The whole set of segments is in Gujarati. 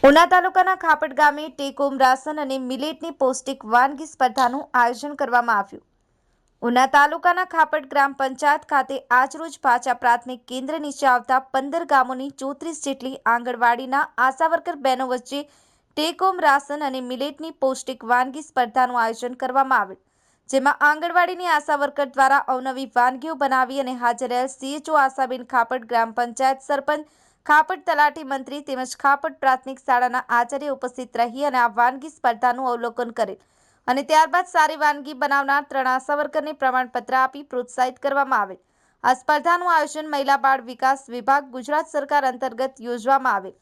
ઉના તાલુકાના ખાપટ ગામે ટેક હોમ રાશન અને મિલેટની પૌષ્ટિક વાનગી સ્પર્ધાનું આયોજન કરવામાં આવ્યું। ઉના તાલુકાના ખાપટ ગ્રામ પંચાયત ખાતે આજરોજ ભાચા પ્રાથમિક કેન્દ્ર નીચે આવતા 15 ગામોની 34 જેટલી આંગણવાડીના આશા વર્કર બહેનો વચ્ચે ટેક હોમ રાશન અને મિલેટની પૌષ્ટિક વાનગી સ્પર્ધાનું આયોજન કરવામાં આવેલ, જેમાં આંગણવાડીની આશા વર્કર દ્વારા અવનવી વાનગીઓ બનાવી અને હાજર રહેલ CHO આશાબેન ખાપટ, ગ્રામ પંચાયત સરપંચ ખાપટ, તલાટી મંત્રી તેમજ ખાપટ પ્રાથમિક શાળાના આચાર્ય ઉપસ્થિત રહી અને આ વાનગી સ્પર્ધાનું અવલોકન કરેલ અને ત્યારબાદ સારી વાનગી બનાવનાર 3 આશા વર્કરને પ્રમાણપત્ર આપી પ્રોત્સાહિત કરવામાં આવેલ। આ સ્પર્ધાનું આયોજન મહિલા બાળ વિકાસ વિભાગ ગુજરાત સરકાર અંતર્ગત યોજવામાં આવેલ।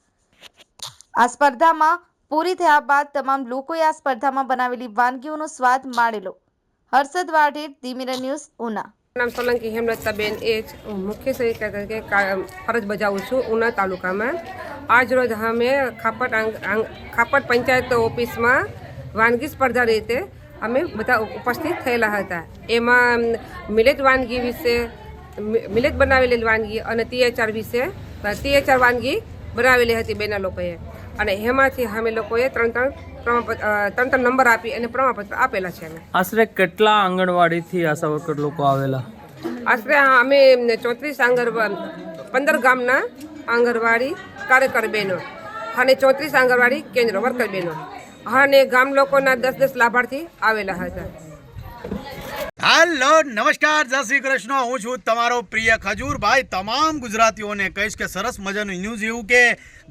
આ સ્પર્ધામાં પૂરી થયા બાદ તમામ લોકોએ આ સ્પર્ધામાં બનાવેલી વાનગીઓનો સ્વાદ માણેલો। Harshad Vadher, the mirror news, Una. नाम सोलंकी हेमलताबेन एज मुख्य सेविका तरीके फरज बजाऊँ छूँ उना तालुका में। आज रोज हमें खापट पंचायत ऑफिस में वानगी स्पर्धा रीते हमें बता उपस्थित थयेला हता। एमां मिलेट वानगी विषे मिलेट बनावेली वानगी अने THR विषे THR वानगी बनावेली हती बेना लोकोए અને એમાંથી અમે લોકોએ ત્રણ નંબર આપી અને પ્રમાણપત્ર આપેલા છે। અમે આશરે કેટલા આંગણવાડીથી આશા વર્કર લોકો આવેલા? આશરે અમે 15 ગામના આંગણવાડી કાર્યકર બહેનો અને 34 આંગણવાડી કેન્દ્ર વર્કર બહેનો અને ગામ લોકોના 10 લાભાર્થી આવેલા હતા। हेलो नमस्कार, जय श्री कृष्ण। हूँ छूँ तमारो प्रिय खजूर भाई। तमाम गुजरातीओं ने कहीश के सरस मजानु न्यूज़ एवं के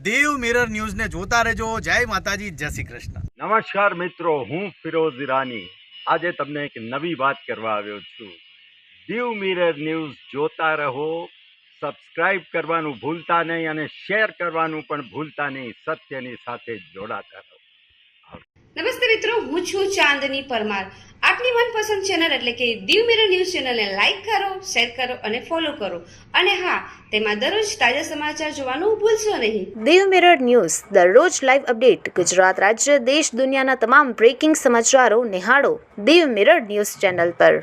देव मिरर न्यूज़ ने जोता रहेजो। जय माताजी, जय श्री कृष्ण। नमस्कार मित्रों, हूँ फिरोज ईरानी। आज तमने एक नवी बात करवा आव्यो छूं। देव मिरर न्यूज़ जोता रहो, सब्सक्राइब करवानुं भूलता नहीं अने शेर करवानुं पण भूलता नहीं। सत्यनी साथे जोड़ाता रहो। नमस्ते मित्रों, हूँ छूं चांदनी परमार। आपनी मनपसंद चैनल एटले के दीव मिरर न्यूज चैनल ने लाइक करो, शेर करो अने फॉलो करो अने हाँ, तेमां दररोज ताजा समाचार जोवानुं भूलशो नहीं। दीव मिरर न्यूज दररोज लाइव अपडेट गुजरात राज्य देश दुनियाना तमाम ब्रेकिंग समाचारों निहाळो दीव मिरर न्यूज चैनल पर।